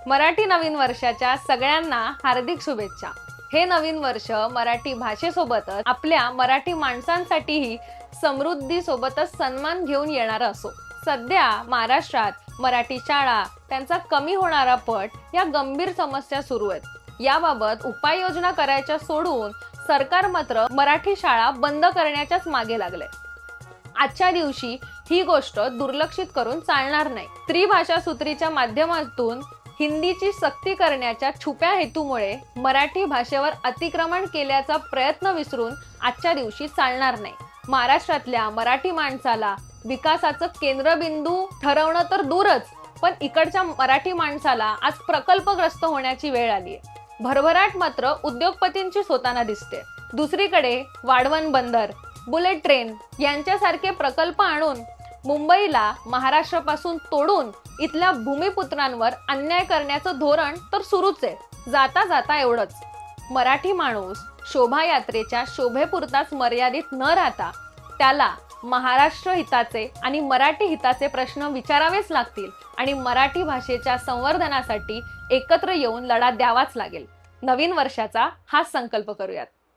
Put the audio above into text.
मराठी नवीन वर्षाच्या सगळ्यांना हार्दिक शुभेच्छा। हे नवीन वर्ष मराठी भाषेसोबतच आपल्या मराठी माणसांसाठीही समृद्धी सोबतच सन्मान घेऊन येणार असो। सध्या महाराष्ट्रात मराठी शाळा त्यांचा कमी होणारा पट या गंभीर समस्या सुरू आहेत। याबाबत उपाययोजना करायच्या सोडून सरकार मात्र मराठी शाळा बंद करण्याच्याच मागे लागले। आजच्या दिवशी ही गोष्ट दुर्लक्षित करून चालणार नाही। त्रिभाषा सूत्रीच्या माध्यमातून हिंदीची सक्ती करण्याच्या छुप्या हेतूमुळे मराठी भाषेवर अतिक्रमण केल्याचा प्रयत्न विसरून आजच्या दिवशी चालणार नाही। महाराष्ट्रातल्या मराठी माणसाला विकासाचं केंद्रबिंदू ठरवणं तर दूरच, पण इकडच्या मराठी माणसाला आज प्रकल्पग्रस्त होण्याची वेळ आली आहे। भरभराट मात्र उद्योगपतींचीच होताना दिसते। दुसरीकडे वाढवण बंदर, बुलेट ट्रेन यांच्यासारखे प्रकल्प आणून मुंबईला महाराष्ट्रापासून तोडून इथल्या भूमिपुत्रांवर अन्याय करण्याचं धोरण तर सुरूच आहे। जाता जाता एवढंच, मराठी माणूस शोभायात्रेच्या शोभेपुरताच मर्यादित न राहता त्याला महाराष्ट्र हिताचे आणि मराठी हिताचे प्रश्न विचारावेच लागतील आणि मराठी भाषेच्या संवर्धनासाठी एकत्र येऊन लढा द्यावाच लागेल। नवीन वर्षाचा हाच संकल्प करूयात।